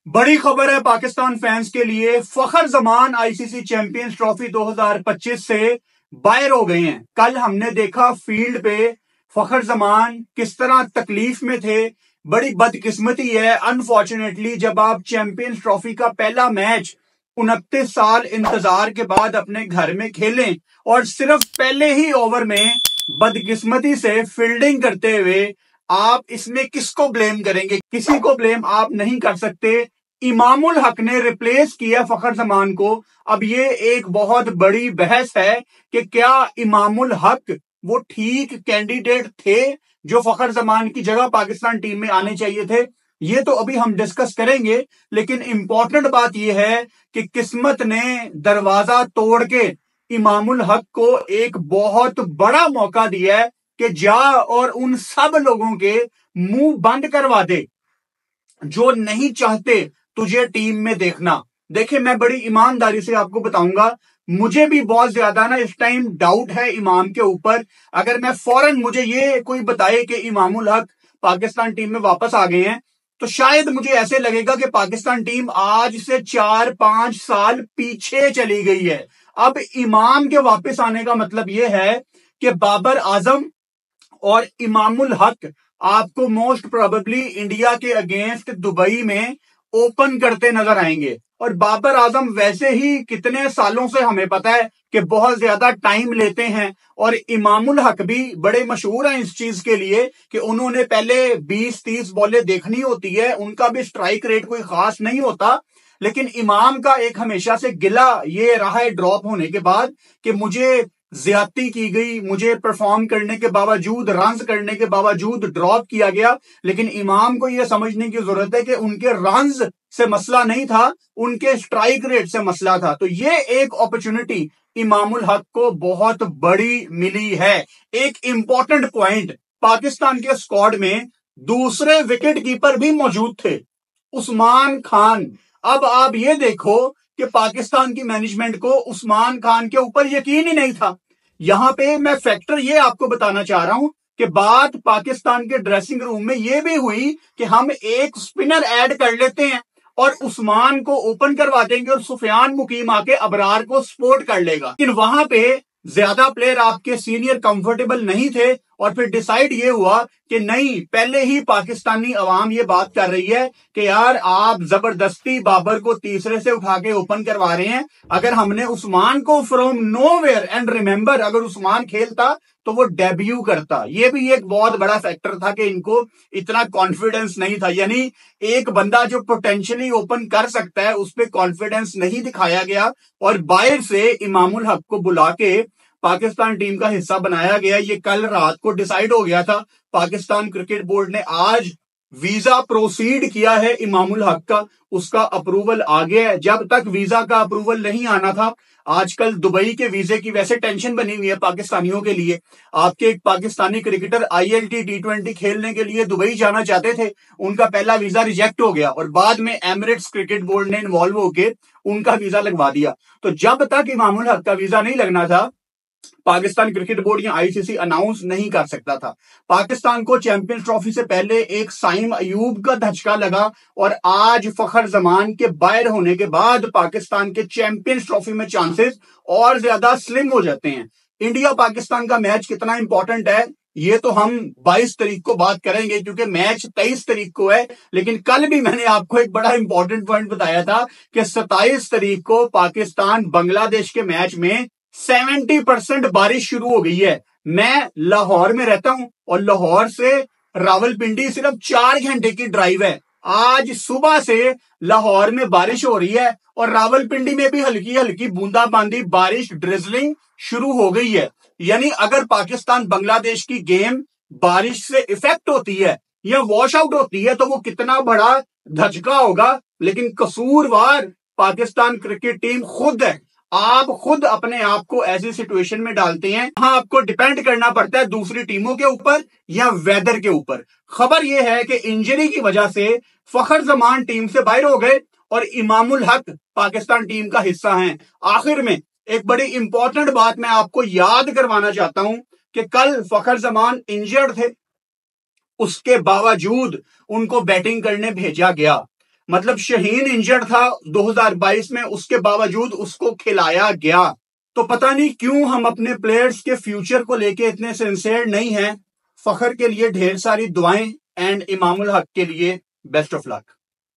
बड़ी खबर है पाकिस्तान फैंस के लिए। फखर जमान आईसीसी चैंपियंस ट्रॉफी 2025 से बाहर हो गए हैं। कल हमने देखा फील्ड पे फखर जमान किस तरह तकलीफ में थे। बड़ी बदकिस्मती है अनफॉर्चुनेटली, जब आप चैंपियंस ट्रॉफी का पहला मैच 29 साल इंतजार के बाद अपने घर में खेलें और सिर्फ पहले ही ओवर में बदकिस्मती से फील्डिंग करते हुए आप इसमें किसको ब्लेम करेंगे? किसी को ब्लेम आप नहीं कर सकते। इमामुल हक ने रिप्लेस किया फखर जमान को। अब ये एक बहुत बड़ी बहस है कि क्या इमामुल हक वो ठीक कैंडिडेट थे जो फखर जमान की जगह पाकिस्तान टीम में आने चाहिए थे। ये तो अभी हम डिस्कस करेंगे, लेकिन इंपॉर्टेंट बात यह है कि किस्मत ने दरवाजा तोड़ के इमामुल हक को एक बहुत बड़ा मौका दिया है कि जा और उन सब लोगों के मुंह बंद करवा दे जो नहीं चाहते तुझे टीम में देखना। देखिए, मैं बड़ी ईमानदारी से आपको बताऊंगा, मुझे भी बहुत ज्यादा ना इस टाइम डाउट है इमाम के ऊपर। अगर मैं फौरन मुझे ये कोई बताए कि इमामुल हक पाकिस्तान टीम में वापस आ गए हैं, तो शायद मुझे ऐसे लगेगा कि पाकिस्तान टीम आज से 4-5 साल पीछे चली गई है। अब इमाम के वापस आने का मतलब यह है कि बाबर आजम और इमामुल हक आपको मोस्ट प्रोबेबली इंडिया के अगेंस्ट दुबई में ओपन करते नजर आएंगे। और बाबर आजम वैसे ही कितने सालों से हमें पता है कि बहुत ज्यादा टाइम लेते हैं, और इमामुल हक भी बड़े मशहूर हैं इस चीज के लिए कि उन्होंने पहले 20-30 बॉलें देखनी होती है। उनका भी स्ट्राइक रेट कोई खास नहीं होता, लेकिन इमाम का एक हमेशा से गिला ये रहा है ड्रॉप होने के बाद कि मुझे ज्यादती की गई, मुझे परफॉर्म करने के बावजूद, रन्स करने के बावजूद ड्रॉप किया गया। लेकिन इमाम को यह समझने की जरूरत है कि उनके रन्स से मसला नहीं था, उनके स्ट्राइक रेट से मसला था। तो ये एक अपॉर्चुनिटी इमामुल हक को बहुत बड़ी मिली है। एक इंपॉर्टेंट पॉइंट, पाकिस्तान के स्क्वाड में दूसरे विकेट कीपर भी मौजूद थे, उस्मान खान। अब आप ये देखो कि पाकिस्तान की मैनेजमेंट को उस्मान खान के ऊपर यकीन ही नहीं था। यहां पे मैं फैक्टर ये आपको बताना चाह रहा हूं कि बात पाकिस्तान के ड्रेसिंग रूम में ये भी हुई कि हम एक स्पिनर ऐड कर लेते हैं और उस्मान को ओपन करवा देंगे और सुफियान मुकीम आके अबरार को सपोर्ट कर लेगा। लेकिन वहां पे ज्यादा प्लेयर आपके सीनियर कंफर्टेबल नहीं थे, और फिर डिसाइड ये हुआ कि नहीं, पहले ही पाकिस्तानी अवाम ये बात कर रही है कि यार आप जबरदस्ती बाबर को तीसरे से उठा के ओपन करवा रहे हैं। अगर हमने उस्मान को फ्रॉम नोवेयर, एंड रिमेंबर, अगर उस्मान खेलता तो वो डेब्यू करता। ये भी एक बहुत बड़ा फैक्टर था कि इनको इतना कॉन्फिडेंस नहीं था। यानी एक बंदा जो पोटेंशियली ओपन कर सकता है उस पर कॉन्फिडेंस नहीं दिखाया गया, और बाहर से इमामुल हक को बुला के पाकिस्तान टीम का हिस्सा बनाया गया। ये कल रात को डिसाइड हो गया था। पाकिस्तान क्रिकेट बोर्ड ने आज वीजा प्रोसीड किया है इमामुल हक का, उसका अप्रूवल आ गया है। जब तक वीजा का अप्रूवल नहीं आना था, आजकल दुबई के वीजे की वैसे टेंशन बनी हुई है पाकिस्तानियों के लिए। आपके एक पाकिस्तानी क्रिकेटर ILT T20 खेलने के लिए दुबई जाना चाहते थे, उनका पहला वीजा रिजेक्ट हो गया और बाद में एमिरेट्स क्रिकेट बोर्ड ने इन्वॉल्व होकर उनका वीजा लगवा दिया। तो जब तक इमामुल हक का वीजा नहीं लगना था, पाकिस्तान क्रिकेट बोर्ड या ICC अनाउंस नहीं कर सकता था। पाकिस्तान को चैंपियंस ट्रॉफी से पहले एक साइम अयूब का धचका लगा, और आज फखर जमान के बाहर होने के बाद पाकिस्तान के चैंपियंस ट्रॉफी में चांसेस और ज्यादा स्लिम हो जाते हैं। इंडिया पाकिस्तान का मैच कितना इंपॉर्टेंट है ये तो हम 22 तारीख को बात करेंगे, क्योंकि मैच 23 तारीख को है। लेकिन कल भी मैंने आपको एक बड़ा इंपॉर्टेंट पॉइंट बताया था कि 27 तारीख को पाकिस्तान बांग्लादेश के मैच में 70% बारिश शुरू हो गई है। मैं लाहौर में रहता हूं और लाहौर से रावलपिंडी सिर्फ 4 घंटे की ड्राइव है। आज सुबह से लाहौर में बारिश हो रही है और रावलपिंडी में भी हल्की हल्की बूंदाबांदी बारिश, ड्रिजलिंग शुरू हो गई है। यानी अगर पाकिस्तान बांग्लादेश की गेम बारिश से इफेक्ट होती है या वॉश आउट होती है तो वो कितना बड़ा धचका होगा। लेकिन कसूरवार पाकिस्तान क्रिकेट टीम खुद है। आप खुद अपने आप को ऐसी सिचुएशन में डालते हैं, हाँ, आपको डिपेंड करना पड़ता है दूसरी टीमों के ऊपर या वेदर के ऊपर। खबर यह है कि इंजरी की वजह से फखर जमान टीम से बाहर हो गए और इमामुल हक पाकिस्तान टीम का हिस्सा हैं। आखिर में एक बड़ी इंपॉर्टेंट बात मैं आपको याद करवाना चाहता हूं कि कल फखर जमान इंजर्ड थे, उसके बावजूद उनको बैटिंग करने भेजा गया। مطلب شہین انجرڈ تھا 2022 میں، اس کے باوجود اس کو کھلایا گیا. تو پتہ نہیں کیوں ہم اپنے پلیئرز کے فیوچر کو لے کے اتنے سنسیئر نہیں ہیں. فخر کے لیے ڈھیر ساری دعائیں، اینڈ امام الحق کے لیے بیسٹ آف لک.